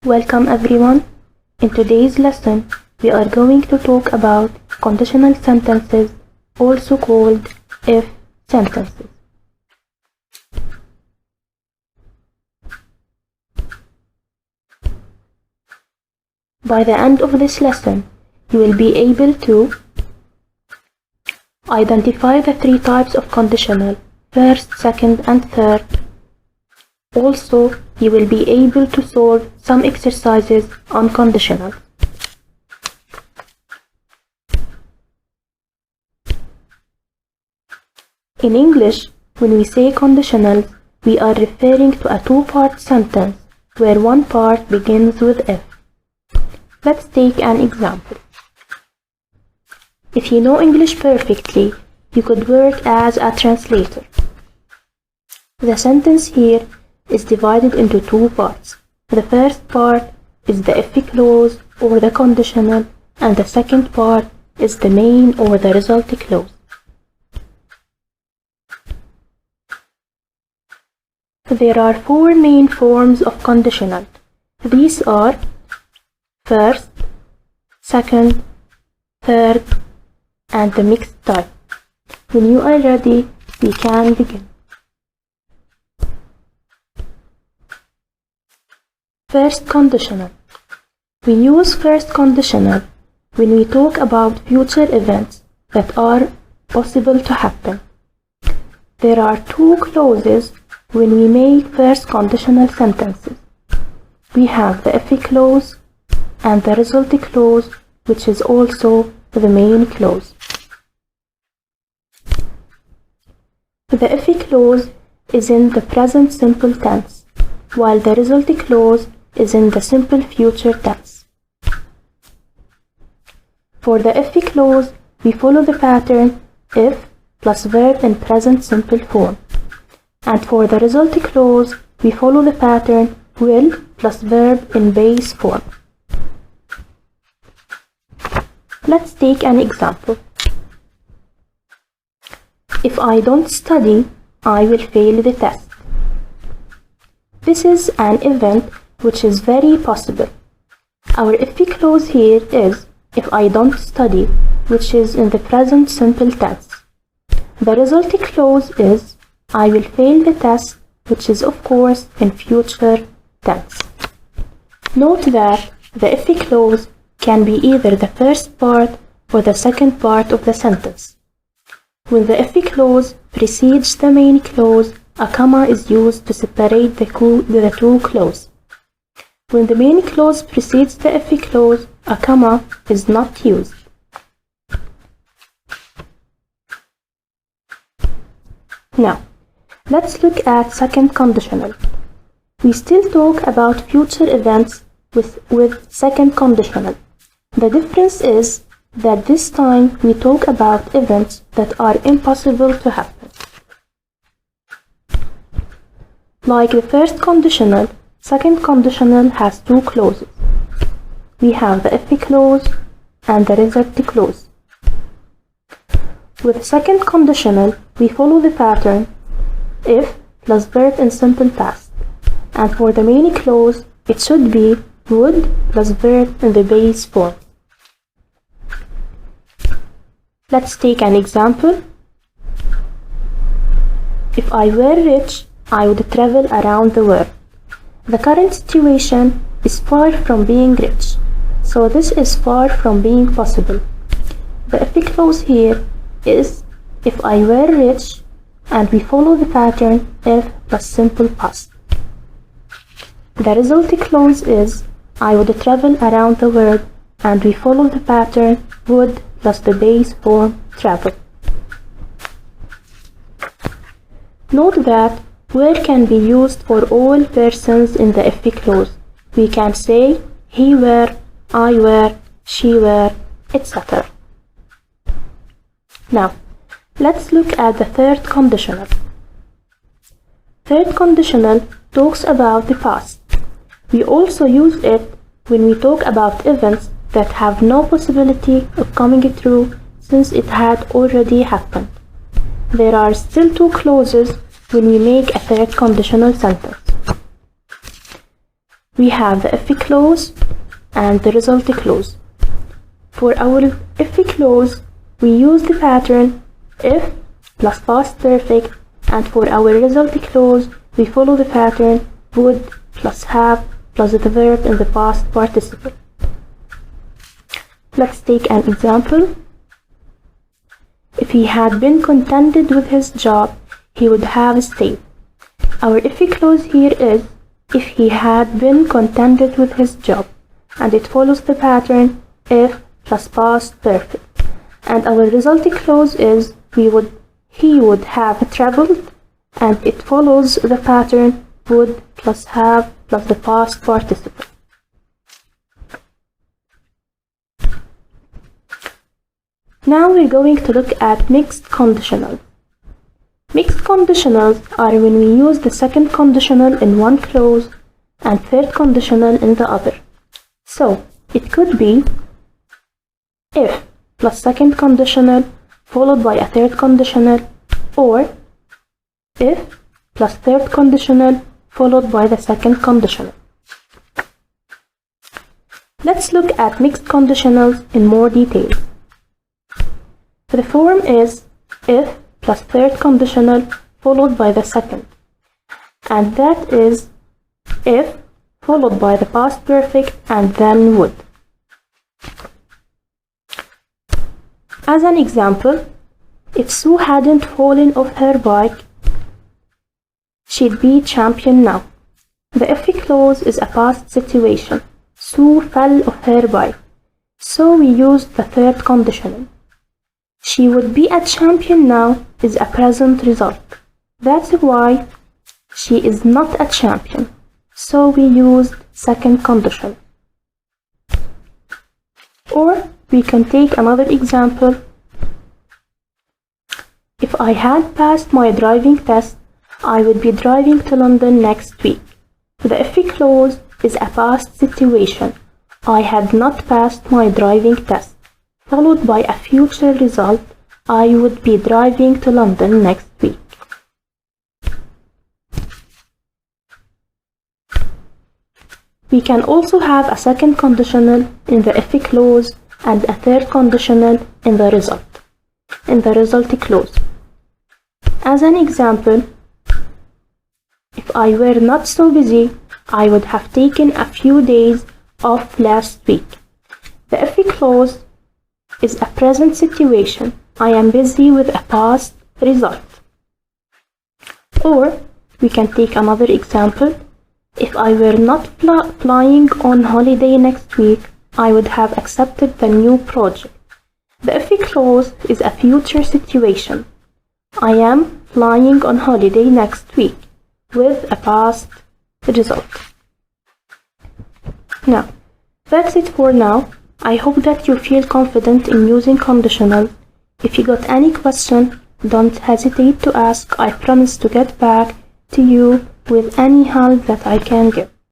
Welcome everyone. In today's lesson, we are going to talk about conditional sentences, also called if sentences. By the end of this lesson, you will be able to identify the three types of conditional, first, second, and third. Also, you will be able to solve some exercises on conditional. In English, when we say conditionals, we are referring to a two-part sentence where one part begins with if. Let's take an example. If you know English perfectly, you could work as a translator. The sentence here is divided into two parts. The first part is the if clause or the conditional, and the second part is the main or the result clause. There are four main forms of conditional. These are first, second, third, and the mixed type. When you are ready, we can begin. First conditional. We use first conditional when we talk about future events that are possible to happen. There are two clauses when we make first conditional sentences. We have the if clause and the result clause, which is also the main clause. The if clause is in the present simple tense, while the result clause is in the simple future tense. For the if clause, we follow the pattern if plus verb in present simple form. And for the result clause, we follow the pattern will plus verb in base form. Let's take an example. If I don't study, I will fail the test. This is an event which is very possible. Our if clause here is if I don't study, which is in the present simple tense. The result clause is I will fail the test, which is of course in future tense. Note that the if clause can be either the first part or the second part of the sentence. When the if clause precedes the main clause, a comma is used to separate the two clauses. When the main clause precedes the if clause, a comma is not used. Now, let's look at second conditional. We still talk about future events with second conditional. The difference is that this time we talk about events that are impossible to happen. Like the first conditional, second conditional has two clauses. We have the if clause and the result clause. With second conditional, we follow the pattern if plus verb in simple past. And for the main clause, it should be would plus verb in the base form. Let's take an example. If I were rich, I would travel around the world. The current situation is far from being rich, so this is far from being possible. The if clause here is if I were rich, and we follow the pattern if plus simple past. The result clause is I would travel around the world, and we follow the pattern would plus the base form travel. Note that where can be used for all persons in the if clause. We can say he were, I were, she were, etc. Now, let's look at the third conditional. Third conditional talks about the past. We also use it when we talk about events that have no possibility of coming true since it had already happened. There are still two clauses when we make a third conditional sentence. we have the if clause and the result clause. For our if clause, we use the pattern if plus past perfect, and for our result clause, we follow the pattern would plus have plus the verb in the past participle. Let's take an example. If he had been contented with his job, he would have stayed. Our if clause here is if he had been contented with his job, and it follows the pattern if plus past perfect. And our result clause is he would have traveled, and it follows the pattern would plus have plus the past participle. Now we're going to look at mixed conditionals. Mixed conditionals are when we use the second conditional in one clause and third conditional in the other. So it could be if plus second conditional followed by a third conditional, or if plus third conditional followed by the second conditional. Let's look at mixed conditionals in more detail. The form is if plus third conditional followed by the second, and that is if followed by the past perfect and then would. As an example, if Sue hadn't fallen off her bike, she'd be champion now. The if clause is a past situation. Sue fell off her bike, so we used the third conditional. She would be a champion now is a present result. That's why she is not a champion, so we used second conditional. Or we can take another example. If I had passed my driving test, I would be driving to London next week. The if clause is a past situation. I had not passed my driving test, followed by a future result. I would be driving to London next week. We can also have a second conditional in the if clause and a third conditional in the result clause. As an example, if I were not so busy, I would have taken a few days off last week. The if clause is a present situation. I am busy with a past result. Or we can take another example. If I were not flying on holiday next week, I would have accepted the new project. The if clause is a future situation. I am flying on holiday next week with a past result. Now, that's it for now. I hope that you feel confident in using conditionals. If you got any question, don't hesitate to ask. I promise to get back to you with any help that I can give.